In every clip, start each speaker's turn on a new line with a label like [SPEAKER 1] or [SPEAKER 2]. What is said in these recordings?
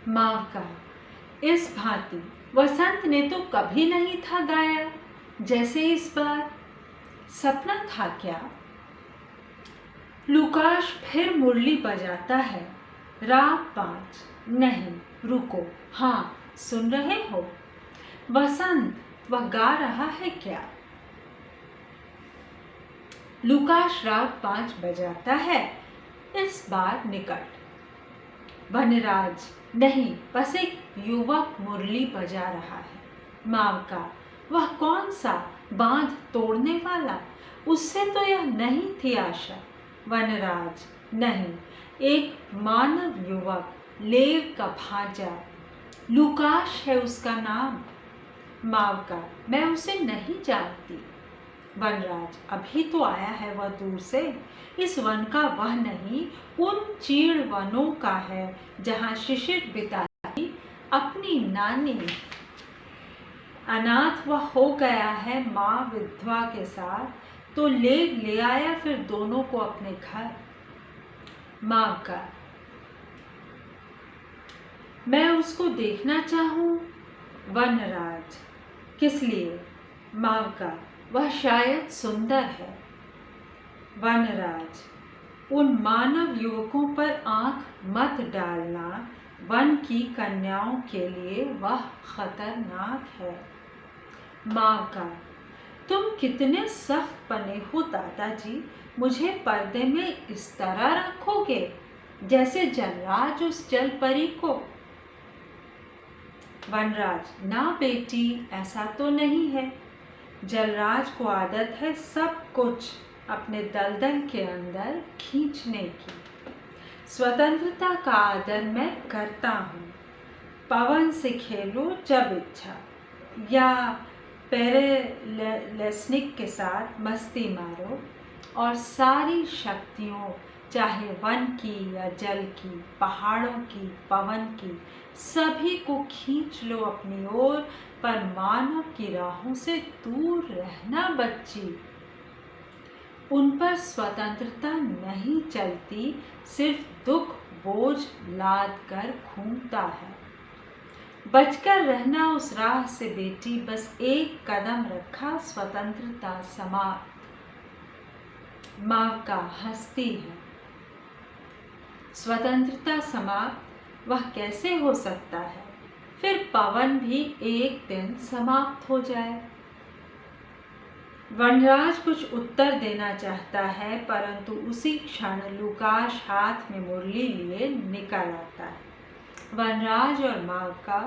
[SPEAKER 1] मावका, इस भांति वसंत ने तो कभी नहीं था गाया जैसे इस बार। सपना था क्या? लूकाश फिर मुरली बजाता है। राग 5। नहीं, रुको, हाँ, सुन रहे हो? वसंत वह गा रहा है क्या? लूकाश राग 5 बजाता है, इस बार निकट। वनराज, नहीं, बस एक युवक मुरली बजा रहा है। मावका, वह कौन सा बांध तोड़ने वाला? उससे तो यह नहीं थी आशा। वनराज, नहीं, एक मानव युवक, लेव का भांजा, लूकाश है उसका नाम। मावका, मैं उसे नहीं जानती। वनराज, अभी तो आया है वह दूर से। इस वन का वह नहीं, उन चीड़ वनों का है जहाँ शिशिर बिताती अपनी नानी। अनाथ वह हो गया है माँ विधवा के साथ, तो ले आया फिर दोनों को अपने घर। मावका, मैं उसको देखना चाहूँ। वनराज, किस लिए? मावका, वह शायद सुंदर है। वनराज, उन मानव युवकों पर आंख मत डालना, वन की कन्याओं के लिए वह खतरनाक है। मावका, तुम कितने सख्त बने हो दादाजी, मुझे पर्दे में इस तरह रखोगे जैसे जलराज उस जल परी को। वनराज, ना बेटी, ऐसा तो नहीं है। जलराज को आदत है सब कुछ अपने दलदल के अंदर खींचने की। स्वतंत्रता का आदर मैं करता हूँ। पवन से खेलो जब इच्छा, या पेरेलेस्निक के साथ मस्ती मारो, और सारी शक्तियों, चाहे वन की या जल की, पहाड़ों की, पवन की, सभी को खींच लो अपनी ओर, पर मानव की राहों से दूर रहना बच्ची। उन पर स्वतंत्रता नहीं चलती, सिर्फ दुख बोझ लाद कर घूमता है। बचकर रहना उस राह से बेटी, बस एक कदम रखा स्वतंत्रता समाप्त। मावका हंसती है। स्वतंत्रता समाप्त वह कैसे हो सकता है? फिर पवन भी एक दिन समाप्त हो जाए। वनराज कुछ उत्तर देना चाहता है, परंतु उसी क्षण लूकाश हाथ में मुरली लिए निकल आता है। वनराज और मावका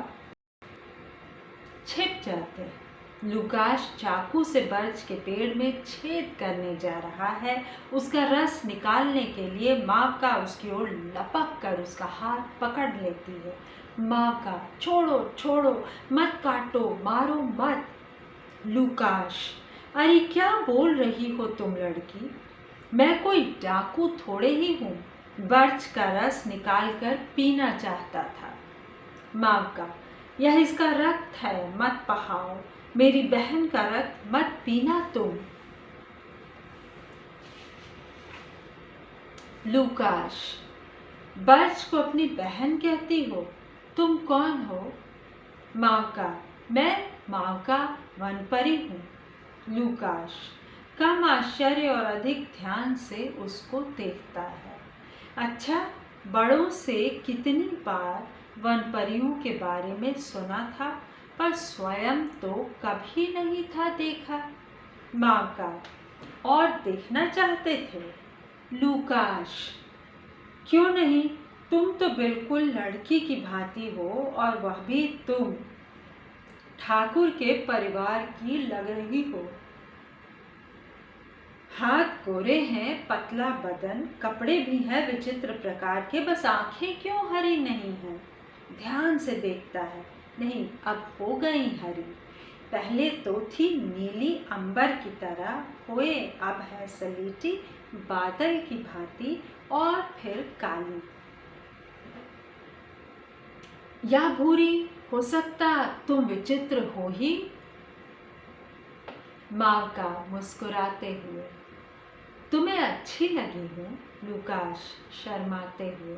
[SPEAKER 1] छिप जाते हैं। लूकाश चाकू से बर्च के पेड़ में छेद करने जा रहा है। उसका रस निकालने के लिए मावका उसकी ओर लपक कर उसका हाथ पकड़ लेती है। मावका, छोड़ो छोड़ो, मत काटो, मारो मत। लूकाश, अरे क्या बोल रही हो तुम लड़की, मैं कोई डाकू थोड़े ही हूँ, बर्च का रस निकाल कर पीना चाहता था। मावका, यह इसका रक्त है, मत बहाओ, मेरी बहन का रक्त मत पीना तुम। लूकाश, बर्च को अपनी बहन कहती हो? तुम कौन हो? मावका, मैं मावका वनपरी हूँ। लूकाश कम आश्चर्य और अधिक ध्यान से उसको देखता है। अच्छा, बड़ों से कितनी बार वनपरियों के बारे में सुना था, पर स्वयं तो कभी नहीं था देखा। मावका, और देखना चाहते थे? लूकाश, क्यों नहीं, तुम तो बिल्कुल लड़की की भांति हो, और वह भी तुम ठाकुर के परिवार की लग रही हो। हाथ गोरे हैं, पतला बदन, कपड़े भी हैं विचित्र प्रकार के, बस आंखें क्यों हरी नहीं हैं? ध्यान से देखता है। नहीं, अब हो गई हरी। पहले तो थी नीली अंबर की तरह, हुए अब है सलेटी बादल की भांति, और फिर काली या भूरी, हो सकता तुम विचित्र हो ही। मावका मुस्कुराते हुए, तुम्हें अच्छी लगी हूँ? लूकाश शर्माते हुए,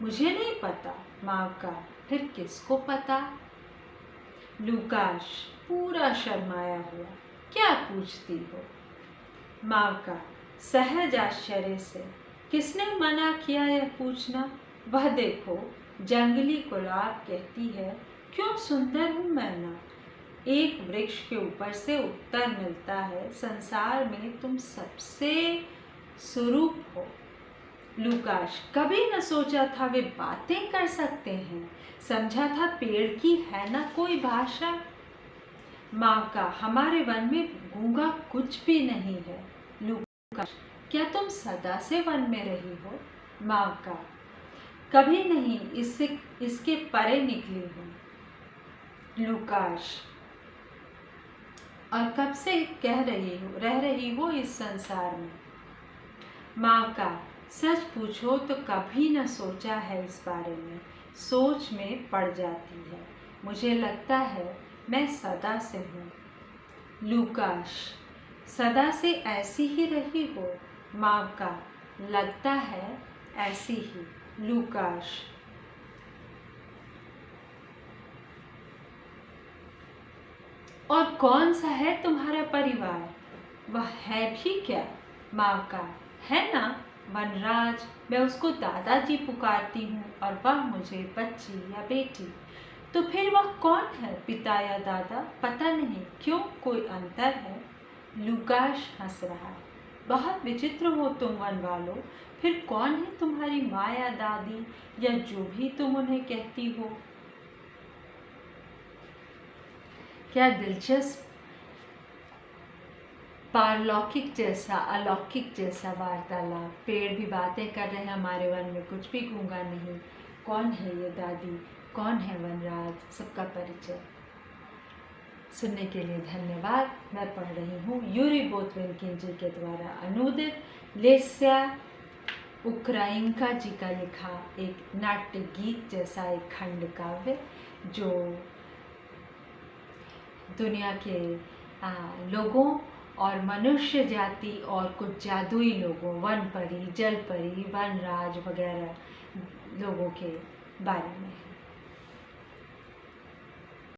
[SPEAKER 1] मुझे नहीं पता। मावका, फिर किसको पता? लूकाश पूरा शर्माया हुआ, क्या पूछती हो? मावका सहज आश्चर्य से, किसने मना किया यह पूछना? वह देखो, जंगली गुलाब कहती है, क्यों सुंदर हूँ मैं ना। एक वृक्ष के ऊपर से उत्तर मिलता है, संसार में तुम सबसे सुरूप हो। लूकाश, कभी न सोचा था वे बातें कर सकते हैं, समझा था पेड़ की है ना कोई भाषा। मावका, हमारे वन में गूंगा कुछ भी नहीं है। लूकाश, क्या तुम सदा से वन में रही हो? मावका, कभी नहीं, इसके परे निकली हूँ। लूकाश, और कब से रह रही हो इस संसार में? मावका, सच पूछो तो कभी न सोचा है इस बारे में, सोच में पड़ जाती है, मुझे लगता है मैं सदा से हूँ। लूकाश, सदा से ऐसी ही रही हो? मावका, लगता है ऐसी ही। लूकाश, और कौन सा है तुम्हारा परिवार? वह है भी क्या? मावका, है ना वनराज, मैं उसको दादाजी पुकारती हूँ और वह मुझे बच्ची या बेटी। तो फिर वह कौन है, पिता या दादा? पता नहीं, क्यों, कोई अंतर है? लूकाश हंस रहा है। बहुत विचित्र हो तुम वन वालों, फिर कौन है तुम्हारी माँ या दादी या जो भी तुम उन्हें कहती हो? क्या दिलचस्प, पारलौकिक जैसा, अलौकिक जैसा वार्तालाप। पेड़ भी बातें कर रहे हैं, हमारे वन में कुछ भी गूंगा नहीं। कौन है ये दादी, कौन है वनराज, सबका परिचय। सुनने के लिए धन्यवाद। मैं पढ़ रही हूँ यूरी बोथविनकिन जी के द्वारा अनुदित लेस्या उक्राइनका जी का लिखा एक नाट्य गीत जैसा एक खंड काव्य, जो दुनिया के लोगों और मनुष्य जाति और कुछ जादुई लोगों, वन परी, जल परी, वनराज वगैरह लोगों के बारे में है।